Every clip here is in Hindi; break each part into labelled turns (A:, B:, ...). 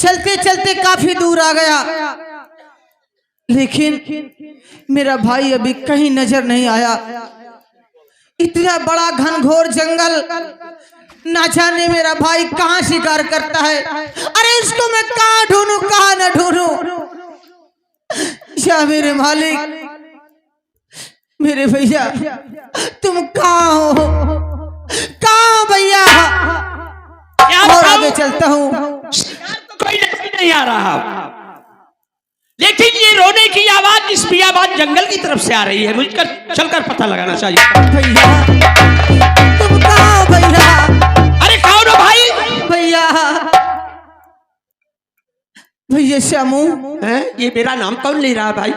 A: चलते चलते काफी दूर आ गया, लेकिन मेरा भाई अभी कहीं नजर नहीं आया। इतना बड़ा घनघोर जंगल, ना जाने मेरा भाई कहाँ शिकार करता है। अरे इसको मैं कहाँ ढूंढूं, कहाँ न ढूंढूं। या मेरे मालिक, मेरे भैया, तुम कहाँ हो, कहाँ हो भैया? और आगे चलता हूँ।
B: कोई नहीं आ रहा, लेकिन ये रोने की आवाज इस बियाबान जंगल की तरफ से आ रही है। मुझे चलकर पता लगाना चाहिए।
A: भैया तुम कहाँ हो भैया?
B: अरे कौन हो भाई?
A: भैया, भैया श्यामू
B: है? ये मेरा नाम कौन ले रहा है भाई?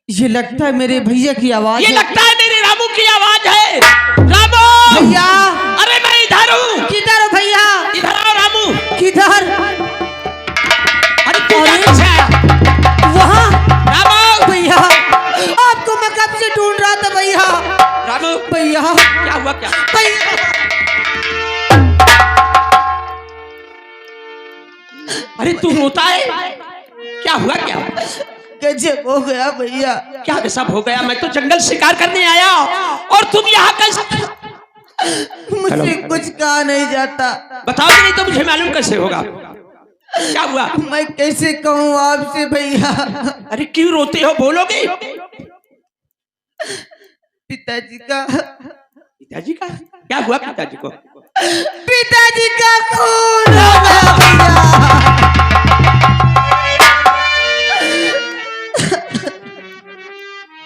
A: ये लगता है मेरे भैया की आवाज।
B: ये लगता है मेरे रामू की आवाज है। रामू
A: भैया,
B: अरे मैं इधर हूँ।
A: किधर हो भैया?
B: इधर आओ रामू।
A: किधर?
B: अरे तू
A: वहाँ
B: रामू।
A: भैया, आपको मैं कब से ढूंढ रहा था भैया।
B: रामू
A: भैया
B: क्या हुआ? क्या
A: भैया?
B: अरे तू रोता है? क्या हुआ? क्या
A: गजब हो गया भैया।
B: क्या गजब हो गया? मैं तो जंगल शिकार करने आया और तुम यहाँ कैसे?
A: मुझे कुछ कहा नहीं जाता।
B: बताओ नहीं तो मुझे मालूम कैसे होगा? क्या हुआ?
A: मैं कैसे कहूँ आपसे भैया?
B: अरे क्यों रोते हो? बोलोगे?
A: पिताजी का।
B: पिताजी का क्या हुआ? पिताजी को?
A: पिताजी का खून हो गया भैया।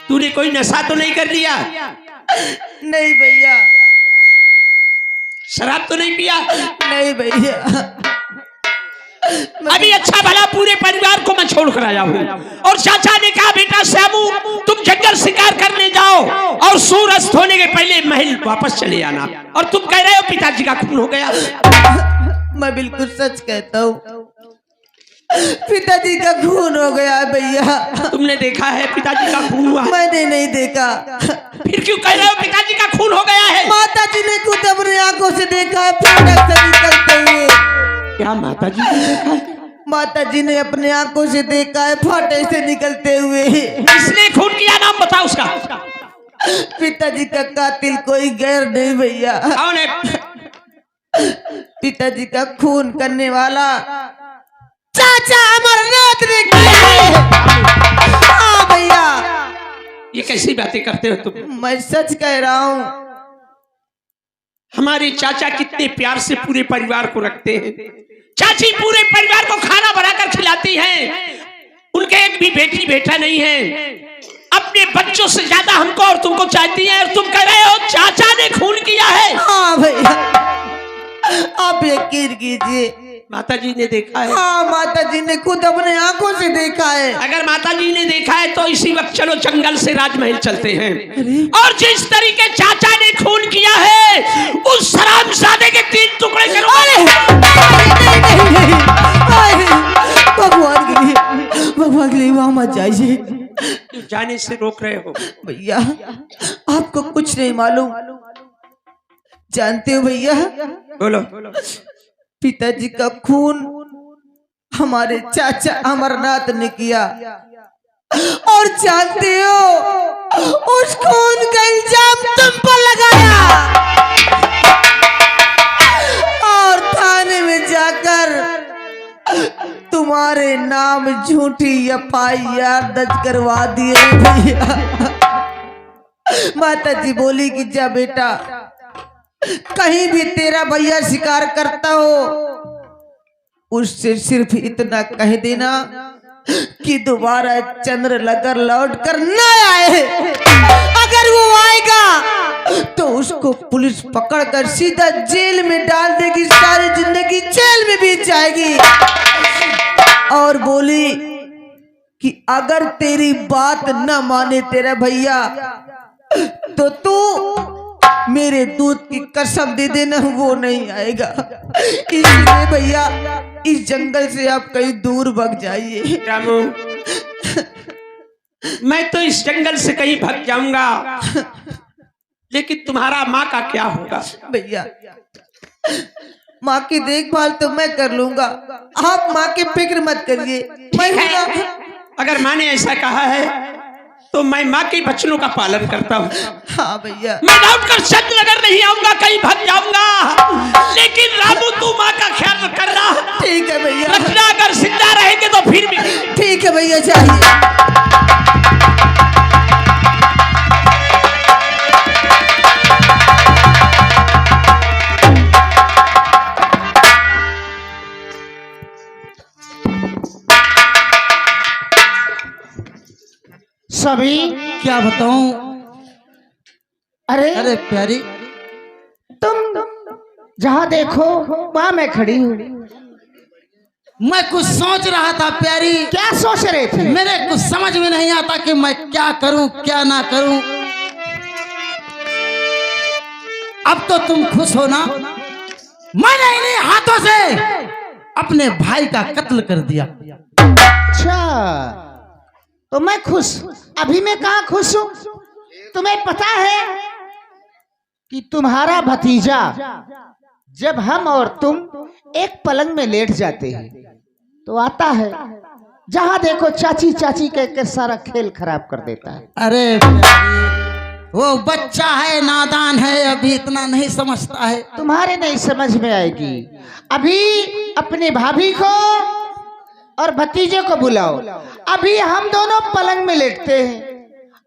B: तूने कोई नशा तो नहीं कर लिया?
A: नहीं भैया।
B: शराब तो नहीं पिया?
A: नहीं भैया।
B: अभी अच्छा भला पूरे परिवार को मैं छोड़ कर आया हूँ और चाचा ने कहा बेटा श्यामू तुम जंगल शिकार करने जाओ और सूरज होने के पहले महल वापस चले आना, और तुम कह रहे हो पिताजी का खून हो गया।
A: मैं बिल्कुल सच कहता हूँ, पिताजी का खून हो गया भैया।
B: तुमने देखा है पिताजी का खून हुआ?
A: मैंने नहीं देखा।
B: फिर क्यों कह रहे हो पिताजी का खून हो गया है?
A: माता जी ने खुद अपनी आंखों से देखा है फाटक से निकलते हुए।
B: क्या माता जी ने देखा है?
A: माता जी ने अपनी आंखों से देखा है फाटक से निकलते हुए।
B: किसने खून किया? नाम बताओ उसका।
A: पिताजी का कातिल कोई गैर नहीं भैया।
B: कौन है?
A: पिताजी का खून करने वाला चाचा अमरनाथ ने किया है। हाँ भैया।
B: ये कैसी बातें करते हो तुम?
A: मैं सच कह रहा हूँ।
B: हमारे चाचा कितने प्यार से पूरे परिवार को रखते हैं। चाची पूरे परिवार को खाना बनाकर खिलाती हैं। उनके एक भी बेटी बेटा नहीं है। अपने बच्चों से ज्यादा हमको और तुमको चाहती है, और तुम कह रहे हो चाचा ने खून किया है।
A: हाँ भैया, आप यकीन कीजिए,
B: माता जी ने देखा है।
A: हाँ माता जी ने खुद अपने आंखों से देखा है।
B: अगर माता जी ने देखा है तो इसी वक्त चलो जंगल से राजमहल चलते हैं, और जिस तरीके चाचा ने खून किया है उस हरामजादे के 3 टुकड़े करो।
A: भगवान के लिए, भगवान के लिए वहां मत जाइए।
B: क्यों जाने से रोक रहे हो?
A: भैया आपको कुछ नहीं मालूम। जानते हो भैया,
B: बोलो।
A: पिताजी का खून हमारे चाचा अमरनाथ ने किया, और जानते हो उस खून का इल्जाम तुम पर लगाया, और थाने में जाकर तुम्हारे नाम झूठी FIR दर्ज करवा दिए भैया। माता जी बोली कि जा बेटा, कहीं भी तेरा भैया शिकार करता हो उससे सिर्फ इतना कह देना कि दोबारा चंद्र लगकर लौट कर न आए। अगर वो आएगा तो उसको पुलिस पकड़कर सीधा जेल में डाल देगी, सारी जिंदगी जेल में बीत जाएगी। और बोली कि अगर तेरी बात न माने तेरा भैया तो तू मेरे दूध की कसम दे देना, वो नहीं आएगा। इसलिए भैया इस जंगल से आप कहीं दूर भाग जाइए।
B: रामू, मैं तो इस जंगल से कहीं भाग जाऊंगा, लेकिन तुम्हारा माँ का क्या होगा?
A: भैया माँ की देखभाल तो मैं कर लूंगा, आप माँ की फिक्र मत करिए। मैं
B: ठीक
A: हूं
B: है,
A: ना।
B: अगर माँ ने ऐसा कहा है तो मैं माँ के वचनों का पालन करता हूँ।
A: हाँ भैया।
B: मैं लौटकर चंद्रनगर नहीं आऊंगा, कहीं भाग जाऊंगा, लेकिन रामू तू माँ का ख्याल करना।
A: ठीक है भैया।
B: रखना, अगर जिंदा रहेंगे तो फिर भी।
A: ठीक है भैया, जाइए।
C: सभी
D: क्या बताऊं?
C: अरे
D: अरे प्यारी,
C: तुम जहाँ देखो वहाँ मैं खड़ी हूँ।
D: मैं कुछ सोच रहा था प्यारी।
C: क्या सोच रहे थे?
D: मेरे कुछ समझ में नहीं आता कि मैं क्या करूं क्या ना करूं। अब तो तुम खुश हो ना? मैंने इन्हीं हाथों से अपने भाई का कत्ल कर दिया।
C: अच्छा, तो मैं खुश, अभी मैं कहाँ खुश हूँ? तुम्हें पता है कि तुम्हारा भतीजा जब हम और तुम एक पलंग में लेट जाते हैं तो आता है, जहां देखो चाची चाची कह के सारा खेल खराब कर देता है।
D: अरे प्यारी, वो बच्चा है, नादान है, अभी इतना नहीं समझता है।
C: तुम्हारे नहीं समझ में आएगी। अभी अपने भाभी को और भतीजे को बुलाओ, अभी हम दोनों पलंग में लेटते हैं।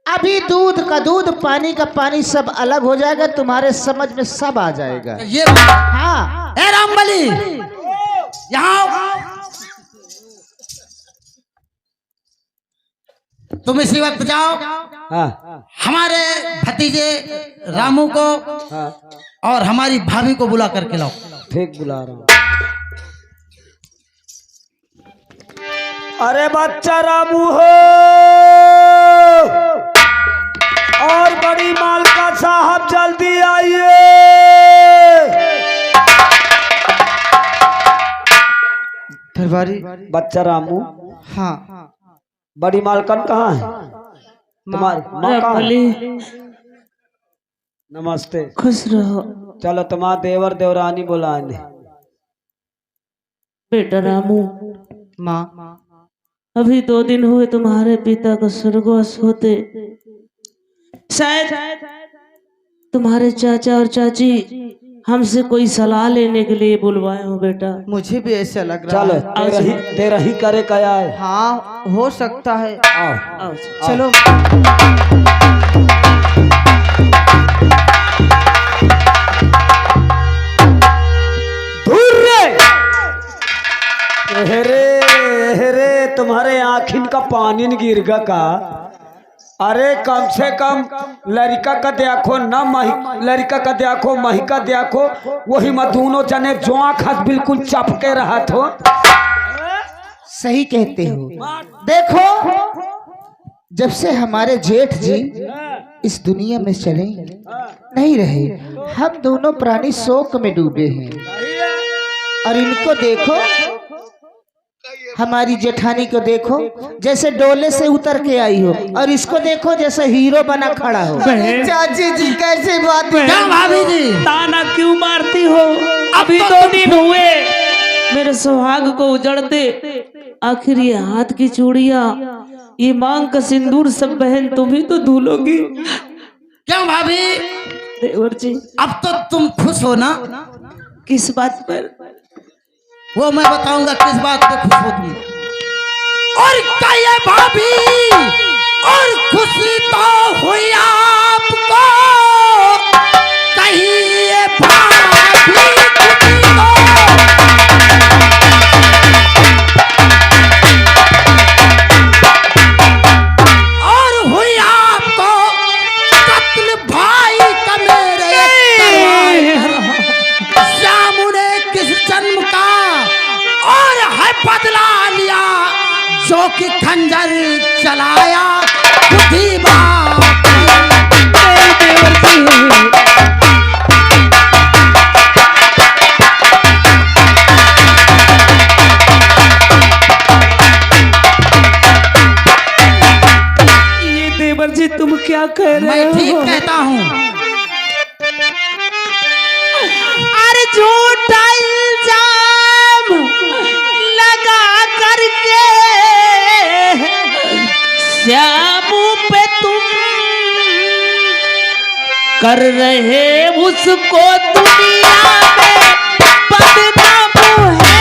C: अभी दूध का दूध, पानी का पानी सब अलग हो जाएगा, तुम्हारे समझ में सब आ जाएगा।
D: ये
C: हाँ,
D: ए रामबली, यहाँ तुम इसी वक्त जाओ।
E: हाँ,
D: हमारे भतीजे रामू को
E: हाँ,
D: और हमारी भाभी को बुला करके लाओ।
E: ठीक बुला रहा हूँ। अरे बच्चा रामू हो और बड़ी मालका साहब जल्दी आइए।
A: दरबारी।
E: बच्चा रामू,
A: हाँ।
E: बड़ी मालकन कहाँ है? तुम्हारी माँ कहाँ है? नमस्ते,
F: खुश रहो
E: चलो तुम्हारा देवर देवरानी बुलाने।
F: बेटा रामू।
A: माँ,
F: अभी 2 दिन हुए तुम्हारे पिता को स्वर्गवास होते। शायद तुम्हारे चाचा और चाची हमसे कोई सलाह लेने के लिए बुलवाए हो बेटा।
A: मुझे भी ऐसा लग रहा
E: चलो
A: है।
E: तेरा ही करे क्या है?
A: हाँ, हो सकता है।
E: आओ,
F: आओ।
A: चलो।
E: रे तुम्हारे आँखिन का पानी न गिर गा का? अरे कम से कम लड़का का देखो ना, लड़का का देखो, मही का देखो, वही में दोनों जने जो आँख बिल्कुल चपके रहा तो।
C: सही कहते हो। देखो, जब से हमारे जेठ जी इस दुनिया में चले नहीं रहे, हम दोनों प्राणी शोक में डूबे हैं। और इनको देखो, हमारी जेठानी को देखो जैसे डोले से उतर के आई हो, और इसको देखो जैसे हीरो बना खड़ा हो।
A: चाची जी कैसे बात?
D: क्या भाभी जी,
F: ताना क्यों मारती हो? अभी 2 दिन हुए मेरे सुहाग को उजड़ते। आखिर ये हाथ की चूड़ियां, ये मांग का सिंदूर सब बहन तुम ही तो धुलोगी।
D: क्यों भाभी?
F: देवर जी,
D: अब तो तुम खुश हो ना?
F: किस बात पर?
D: वो मैं बताऊंगा किस बात पे खुश हो तुम। और क्या ये भाभी, और खुशी तो हुई आपको, कहीं ये भाभी खुशी तो। और हुई आपको कत्ल भाई का मेरे श्याम ने किस जन्म का और है बदला लिया, जो कि खंजर चलाया खुद ही बाप।
F: ये देवर जी तुम क्या कह रहे
D: मैं
F: हो?
D: ठीक कहता हूँ।
F: अरे झूठा कर रहे उसको दुनिया में बदनाम है।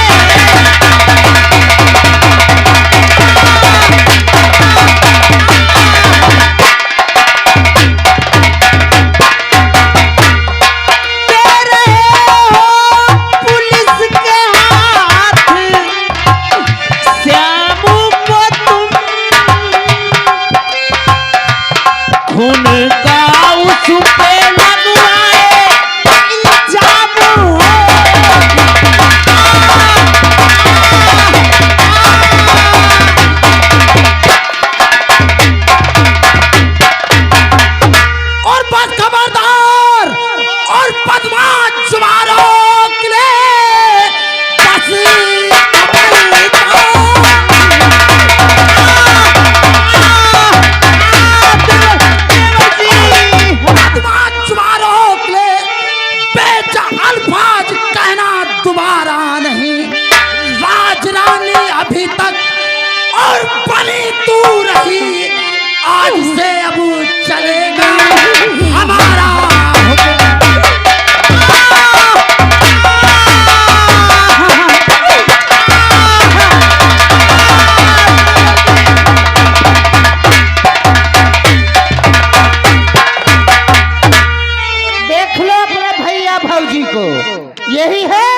C: यही है,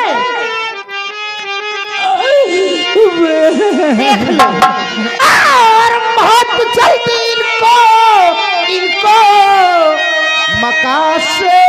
C: देख लो। और बहुत जल्दी इनको मका से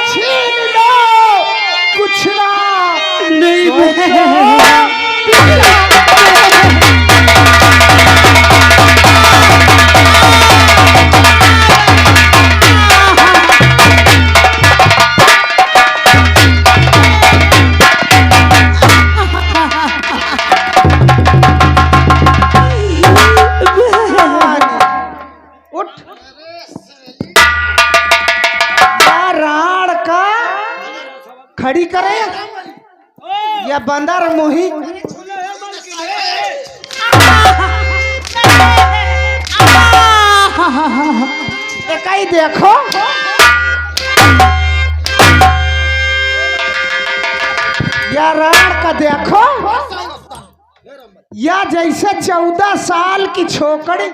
C: छीन लो, कुछ ना नहीं खड़ी करे या बंदर मुही एक ही देखो, या राण का देखो, या जैसे 14 साल की छोकरी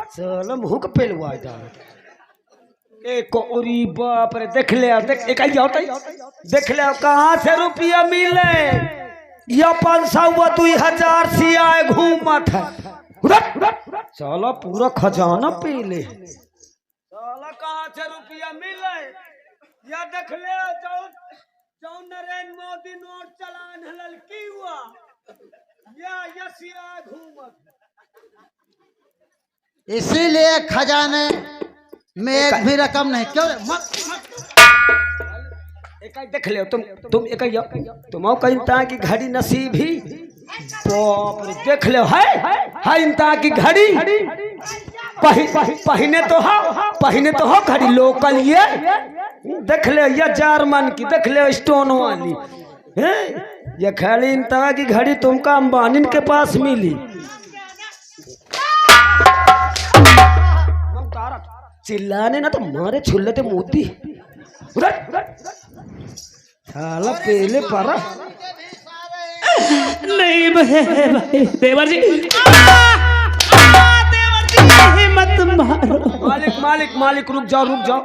E: चलो मुंह का पेलवा एक उरी बाप रे, देख ले देख एक देख ले कहाँ से रुपया मिले, या 500 2000 से आए घूमत है। चलो पूरा खजाना पी ले, चलो कहाँ से रुपया मिले, या देख ले जो नरेंद्र मोदी नोट चलान हलल की हुआ, या यसिया घूमत।
D: इसीलिए खजाने में एक भी रकम नहीं। क्यों
E: एक देख ले तुम एक तुम कहता की घड़ी नसीब ही बाप रे, देख ले है इंता की घड़ी पहने तो हो घड़ी लोकल, ये देख ले ये जर्मन की, देख ले स्टोन वाली है, ये खड़ी इन तरह की घड़ी तुमका अंबानी के पास मिली। चिल्लाने ना तो मारे छुल्ले थे मोदी। साला पहले परा
F: नहीं भाई देवर जी, मत मारो।
E: मालिक मालिक मालिक रुक जाओ रुक जाओ।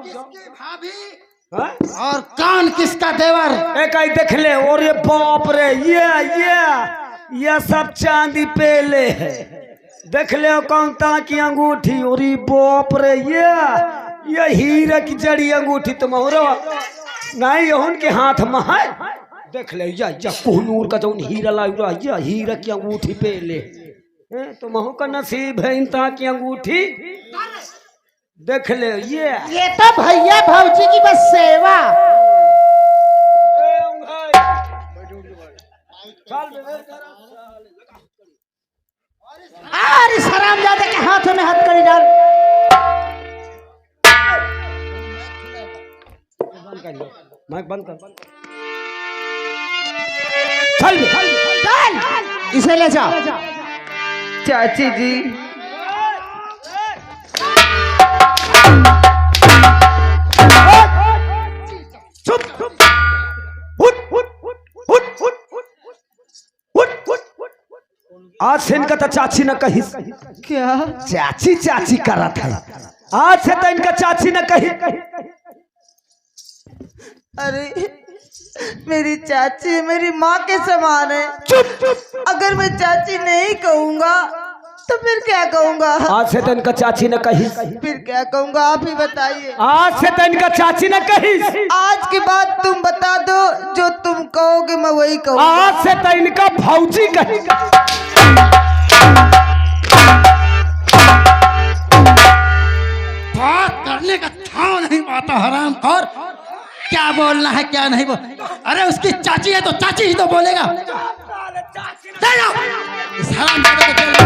E: हाँ?
C: और कौन किसका देवर?
E: एक आई देख ले। और ये बाप रे ये सब चांदी पहले है। देख ले कौन ता की अंगूठी। और ये बाप रे ये हीरे की जड़ी अंगूठी तुम्हारा नहीं उनके हाथ में है। देख ले या कोहनूर का जो हीरा ला या हीरा की अंगूठी पहले तुम्हारा का नसीब है इन ता की अंगूठी। देख ले
C: ये तो भैया भौजी की बस सेवा। और इस हरामजादे के हाथों में हथकड़ी डाल।
E: माइक बंद कर।
C: चल इसे ले जाओ।
A: चाची जी
E: आज से इनका तो चाची न कही।
A: क्या?
E: चाची चाची कर रहा था। आज से तो इनका चाची न कही।
A: अरे मेरी चाची मेरी माँ के समान है। अगर मैं चाची नहीं कहूँगा तो फिर क्या कहूँगा?
E: आज से तो इनका चाची न कही।
A: फिर क्या कहूँगा आप ही बताइए।
E: आज से तो इनका चाची न कही।
A: आज के बाद तुम बता दो, जो तुम कहोगे मैं वही कहूँगा।
E: आज से तो इनका भौजी कही।
D: बात करने का ठाव नहीं पाता हराम खोर। क्या बोलना है क्या नहीं बोल। अरे उसकी चाची है तो चाची ही तो बोलेगा। ले जाओ इस हरामजादे को जेल में।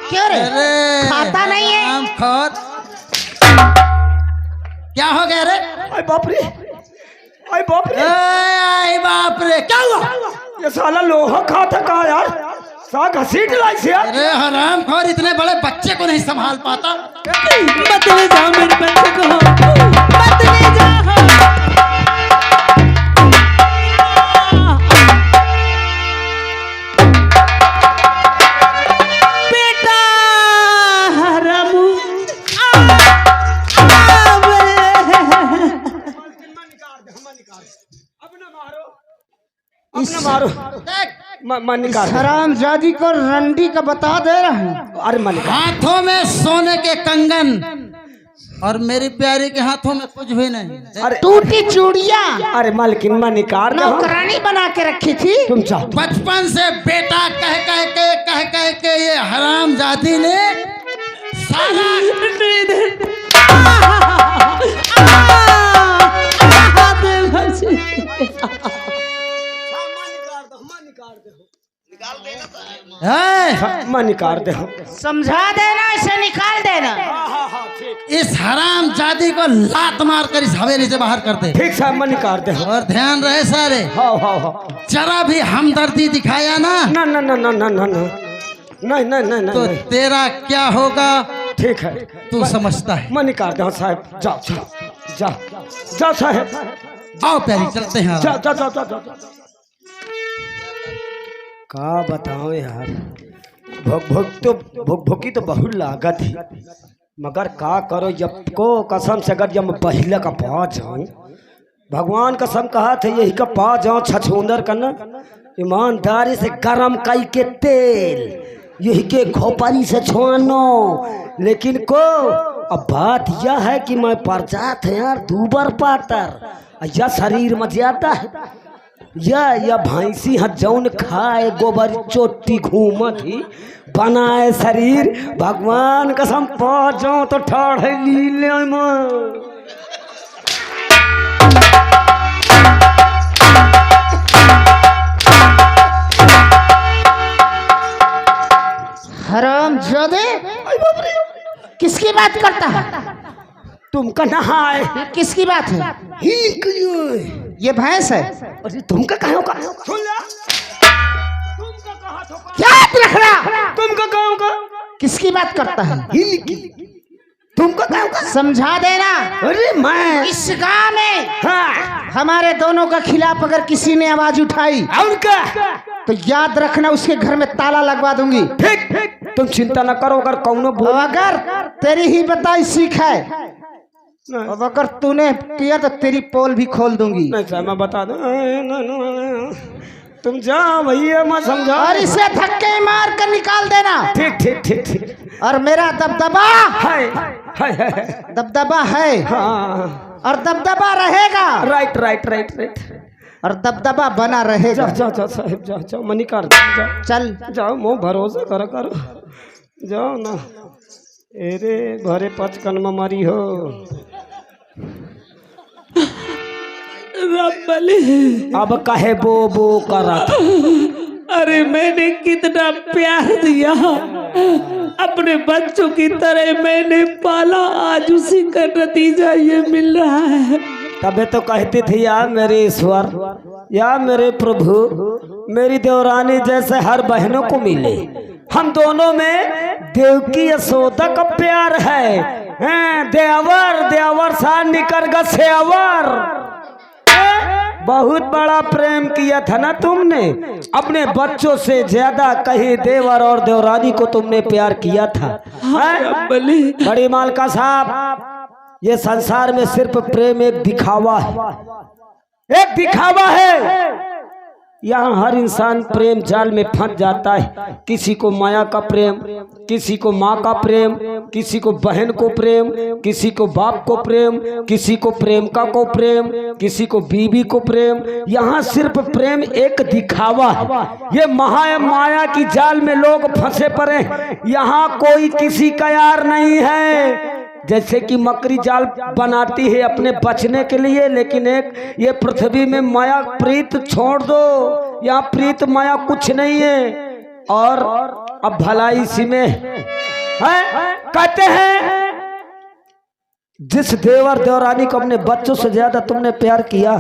C: क्यों रे? खाता नहीं है?
D: हराम खोर। क्या हो गया रे?
E: अरे बाप रे अरे बाप रे
D: अरे बाप रे क्या हुआ?
E: ये साला लोहा खाता का यार। सा घसीट लाई से यार।
D: अरे हराम खोर इतने बड़े बच्चे को नहीं संभाल पाता।
F: मत ले जाओ मेरे बच्चे को, मत ले जाओ। बेटा हरामू
E: अपना मारो मन निकाल।
C: हरामजादी को रंडी का बता दे रहा हूँ।
E: अरे मन
D: हाथों में सोने के कंगन और मेरी प्यारी के हाथों में कुछ भी नहीं।
E: अरे
C: टूटी चूड़िया
E: अरे मालकिन मन निकाल
C: नौकरानी बना के रखी थी।
E: तुम चाहो
D: बचपन से बेटा कह के ये हरामजादी ने सारा
E: मन निकाल दे।
C: समझा देना, इसे निकाल देना।
D: इस हरामजादी को लात मार कर इस हवेली से बाहर कर दे।
E: ठीक साहब मन निकाल दे।
D: और ध्यान रहे सारे,
E: हाँ हाँ हाँ
D: जरा भी हमदर्दी दिखाया ना
E: ना ना ना ना ना ना ना नहीं नहीं नहीं
D: तो
E: नहीं
D: तेरा क्या होगा
E: ठीक है
D: तू समझता है।
E: मन निकाल दे साहब। जाओ जाओ जाओ जाओ साहब
D: आओ प्यारी चलते हैं।
E: जाओ जाओ जाओ जाओ। का बताओ यार भुकी तो बहुत लागत है मगर का करो जब को कसम से अगर जब पहले का पा जाऊं भगवान कसम कहा थे यही का पा जाऊं छछूंदर करना ईमानदारी से गरम कई के तेल यही के खोपरी से छोड़नो लेकिन को अब बात यह है कि मैं परजात है यार दूबर पातर या शरीर में ज्यादा है या भैंसी ह जौन खाए गोबर चोटी घूमत ही बनाए शरीर भगवान कसम पा जाओ तो ठाढ़ लीले
C: हराम बात करता है?
E: तुमका नहाए
C: किसकी बात है? ये भैंस है।
E: अरे तुमका कहाँ होगा? सुन ला,
C: याद रखना।
E: तुमका कहाँ होगा?
C: किसकी बात करता है?
E: तुमका कहाँ होगा?
C: समझा देना।
E: अरे मैं
C: इस गांव में
E: हाँ
C: हमारे दोनों के खिलाफ अगर किसी ने आवाज उठाई
E: और क्या?
C: तो याद रखना उसके घर में ताला लगवा दूंगी।
E: ठीक, तुम चिंता न करो। अगर कौनो
C: और अगर तेरी ही बताई सीख है और अगर तूने किया तो तेरी पोल भी खोल दूंगी।
E: नहीं सर, मैं बता दूं। तुम जाओ भैया, मैं समझा।
C: और इसे धक्के मार कर निकाल देना।
E: ठीक ठीक ठीक ठीक।
C: और मेरा दबदबा
E: हाय हाय हाय।
C: दबदबा है
E: हाँ,
C: और दबदबा रहेगा।
E: Right right right right.
C: और दबदबा बना रहेगा।
E: जाओ जाओ जाओ साहब, जाओ जाओ, मनिकार जाओ
C: चल
E: जाओ, मोह भरोसा करो करो, जाओ ना। अरे भरे पचकन में मरी हो।
F: रामबली,
E: अब कहे बो बो करा।
F: अरे मैंने कितना प्यार दिया, अपने बच्चों की तरह मैंने पाला, आज उसी का नतीजा ये मिल रहा है।
E: तबे तो कहती थी यार मेरे ईश्वर, या मेरे प्रभु, मेरी देवरानी जैसे हर बहनों को मिले। हम दोनों में देवकी यशोदा का प्यार है। देवर देवर सा निकर ग सेवर। बहुत बड़ा प्रेम किया था ना तुमने, अपने बच्चों से ज्यादा कहीं देवर और देवरानी को तुमने प्यार किया था। बड़ी मालका साहब, ये संसार में सिर्फ प्रेम एक दिखावा है, एक दिखावा है। यहाँ हर इंसान प्रेम जाल में फंस जाता है। किसी को माया का प्रेम, किसी को माँ का प्रेम, किसी को बहन को प्रेम, किसी को बाप को प्रेम, किसी को प्रेमिका को प्रेम, किसी को बीवी को प्रेम। यहाँ सिर्फ प्रेम एक दिखावा है। ये माया की जाल में लोग फंसे पड़े। यहाँ कोई किसी का यार नहीं है। जैसे कि मकड़ी जाल बनाती है अपने बचने के लिए, लेकिन एक ये पृथ्वी में माया प्रीत छोड़ दो, यहाँ प्रीत माया कुछ नहीं है। और अब भलाई इसी में है। कहते हैं जिस देवर देवरानी को अपने बच्चों से ज्यादा तुमने प्यार किया,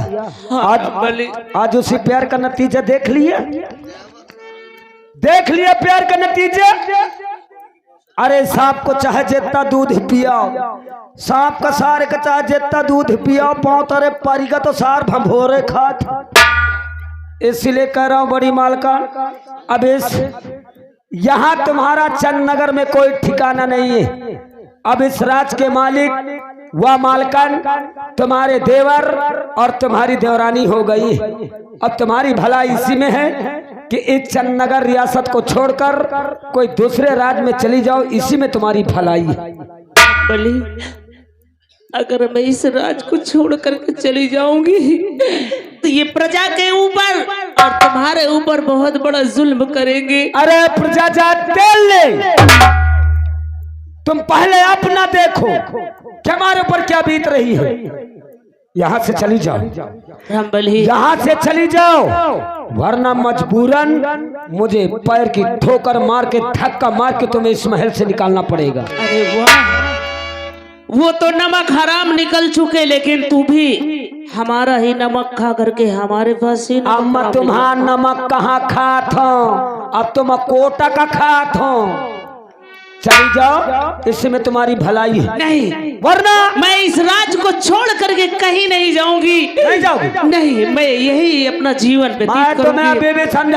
E: आज उसी प्यार का नतीजा देख लिया, देख लिया प्यार का नतीजा। अरे सांप को चाहे जितना दूध पियाओ, सांप का सार का चाहे जितना दूध पियाओ, पाँव तारे पारी का तो सार भंभोरे खात। इसलिए कह रहा हूं बड़ी मालका, अब इस यहाँ तुम्हारा चंद नगर में कोई ठिकाना नहीं है। अब इस राज के मालिक व मालकन तुम्हारे देवर और तुम्हारी देवरानी हो गई। अब तुम्हारी भलाई इसी में है कि इस चंदनगर रियासत को छोड़कर कोई दूसरे राज्य में चली जाओ, इसी में तुम्हारी भलाई है।
F: बली, अगर मैं इस राज को छोड़ करके चली जाऊंगी तो ये प्रजा के ऊपर और तुम्हारे ऊपर बहुत बड़ा जुल्म करेंगे।
E: अरे प्रजा जाते ले, तुम पहले अपना देखो कि हमारे ऊपर क्या बीत रही है। यहाँ से चली जाओ, यहाँ से चली जाओ, वरना मजबूरन मुझे पैर की ठोकर मार के धक्का मार के तुम्हें इस महल से निकालना पड़ेगा।
F: अरे वाह, वो तो नमक हराम निकल चुके, लेकिन तू भी हमारा ही नमक खा करके हमारे पास ही।
E: अब तुम्हारा नमक कहाँ खात हो, अब तुम कोटा का खात हो। चली जाओ, इसमें तुम्हारी भलाई है।
F: नहीं,
E: वरना
F: मैं इस राज को छोड़ करके कहीं नहीं जाऊंगी।
E: नहीं जाओगी?
F: नहीं, मैं यही अपना जीवन व्यतीत
E: मैं तुम्हें
F: करूंगी।
E: अभी भी समझा